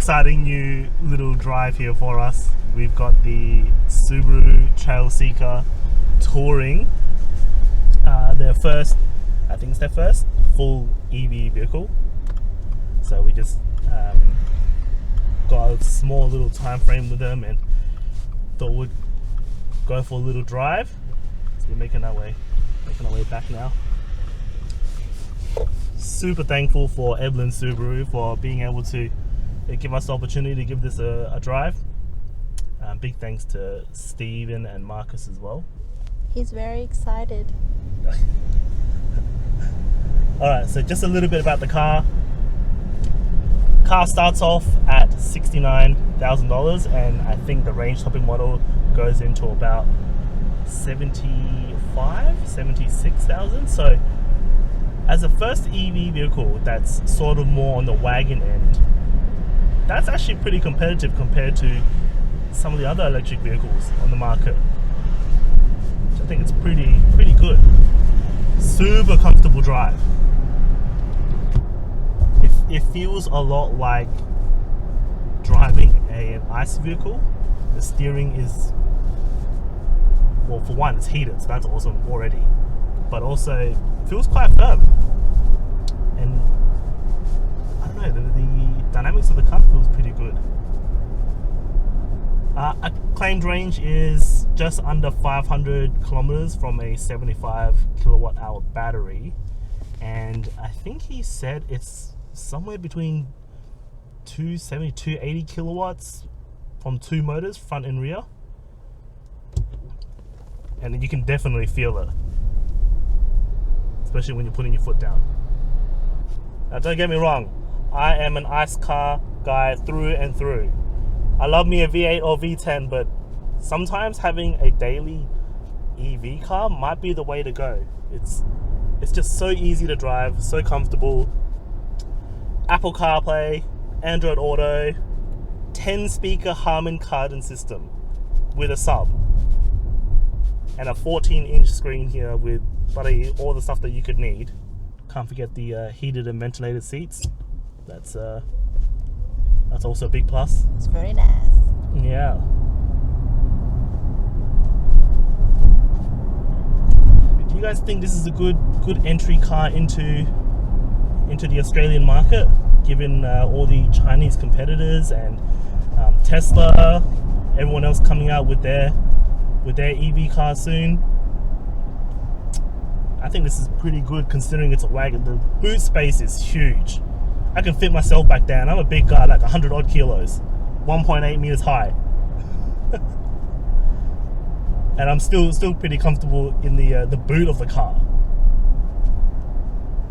exciting new little drive here for us. We've got the Subaru TrailSeeker Touring. Their first, I think it's their first full EV vehicle. So we just got a small little time frame with them and thought we'd go for a little drive. So we're making our way back now. Super thankful for Eblen Subaru for being able to give us the opportunity to give this a drive. Big thanks to Steven and Marcus as well. He's very excited. Alright, so just a little bit about the car. Car starts off at $69,000 and I think the range topping model goes into about 76,000. So as a first EV vehicle that's sort of more on the wagon end, that's actually pretty competitive compared to some of the other electric vehicles on the market. Which I think it's pretty good. Super comfortable drive. It feels a lot like driving an ICE vehicle. The steering is, well, for one, it's heated, so that's awesome already. But also, it feels quite firm. And I don't know, the dynamics of the car feels pretty good. A claimed range is just under 500 kilometers from a 75 kilowatt hour battery. And I think he said it's somewhere between 270, 280 kilowatts from two motors, front and rear. And you can definitely feel it, especially when you're putting your foot down. Now don't get me wrong, I am an ICE car guy through and through. I love me a V8 or V10, but sometimes having a daily EV car might be the way to go. It's just so easy to drive, so comfortable. Apple CarPlay, Android Auto, 10-speaker Harman Kardon system with a sub, and a 14-inch screen here with all the stuff that you could need. Can't forget the heated and ventilated seats. That's also a big plus. It's very nice. Yeah. Do you guys think this is a good entry car into the Australian market, given all the Chinese competitors and Tesla, everyone else coming out with their EV car soon? I think this is pretty good considering it's a wagon. The boot space is huge. I can fit myself back down. I'm a big guy, like 100 odd kilos, 1.8 meters high. And I'm still pretty comfortable in the boot of the car.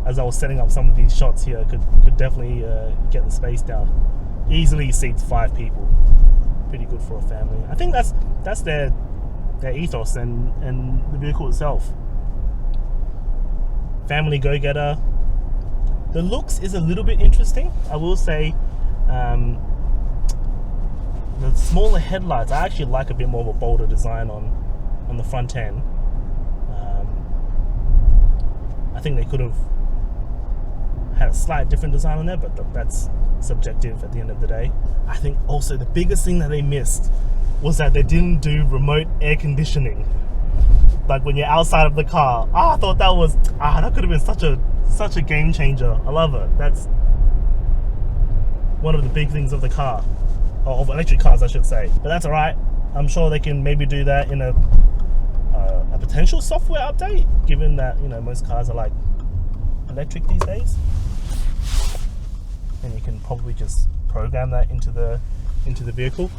As I was setting up some of these shots here, could definitely get the space down. Easily seats 5 people. Pretty good for a family. I think that's their ethos and the vehicle itself. Family go-getter. The looks is a little bit interesting, I will say. The smaller headlights, I actually like a bit more of a bolder design on the front end. I think they could have had a slight different design on there, but that's subjective at the end of the day. I think also the biggest thing that they missed was that they didn't do remote air conditioning. Like when you're outside of the car. I thought that could have been such a game changer. I love it. That's one of the big things of the car, or of electric cars, I should say. But that's all right. I'm sure they can maybe do that in a potential software update, given that most cars are like electric these days, and you can probably just program that into the vehicle.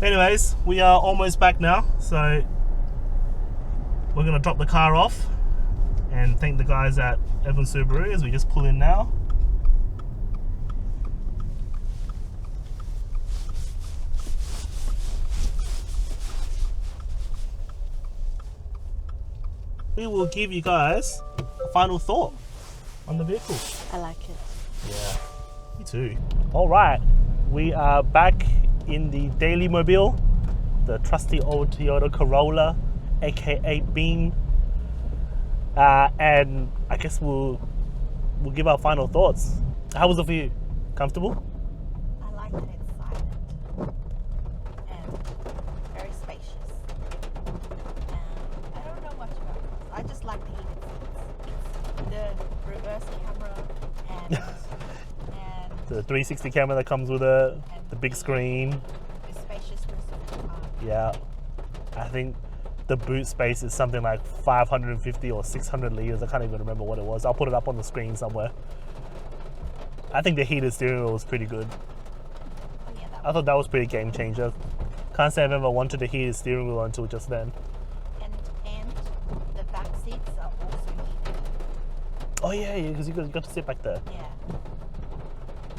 Anyways, we are almost back now, so we're gonna drop the car off and thank the guys at Eblen Subaru as we just pull in now. We will give you guys a final thought on the vehicle. I like it. Yeah, me too. All right, we are back in the Daily Mobile, the trusty old Toyota Corolla, aka Beam, and I guess we'll give our final thoughts. How was it for you? Comfortable? I like that it's silent and very spacious. And I don't know much about cars. I just like the heated seats. It's the reverse camera and The 360 camera that comes with it, and the big screen. the spaciousness of the car. Yeah. I think the boot space is something like 550 or 600 liters. I can't even remember what it was. I'll put it up on the screen somewhere. I think the heated steering wheel was pretty good. Oh yeah, that I thought that was pretty game changer. Can't say I've ever wanted a heated steering wheel until just then. and the back seats are also heated. Oh yeah, because you got to sit back there. Yeah.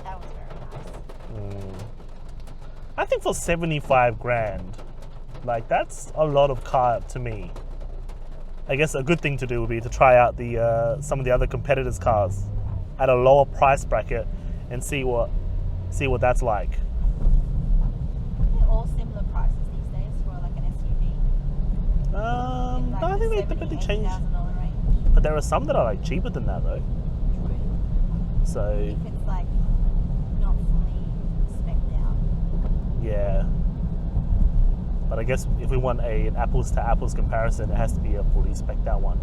That was very nice. I think for 75 grand, like that's a lot of car to me. I guess a good thing to do would be to try out the some of the other competitors' cars at a lower price bracket and see what that's like. They're all similar prices these days for like an SUV. In like I the think they change, $70,000 range. but there are some that are like cheaper than that though. True. So If it's like not fully spec'd out. yeah. But I guess if we want an apples to apples comparison, it has to be a fully spec'd out one.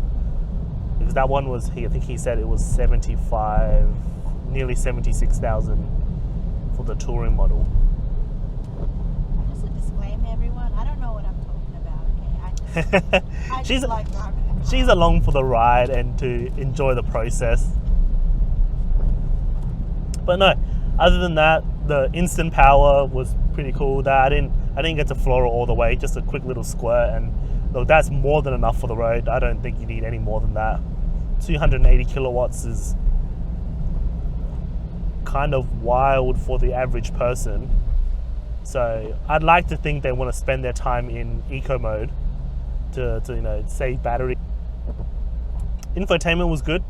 Because that one was, I think he said it was 75, nearly 76,000 for the touring model. Just a disclaimer, everyone. I don't know what I'm talking about. Okay, I she's just like driving the car. she's along for the ride and to enjoy the process. But no, other than that, the instant power was pretty cool. That I didn't get to floor it all the way, just a quick little squirt, and look, that's more than enough for the road. I don't think you need any more than that. 280 kilowatts is kind of wild for the average person. So I'd like to think they want to spend their time in eco mode to save battery. Infotainment was good.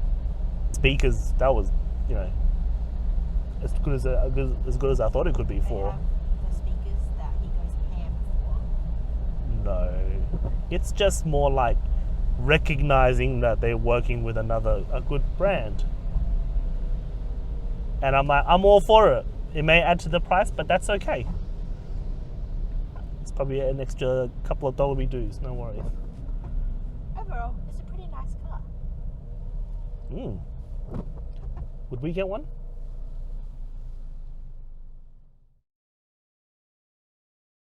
Speakers, that was as good as I thought it could be They for. have the speakers that he goes ham for. No, it's just more like recognizing that they're working with a good brand. And I'm all for it. It may add to the price, but that's okay. It's probably an extra couple of dollar dues, no worries. Overall, it's a pretty nice car. Would we get one?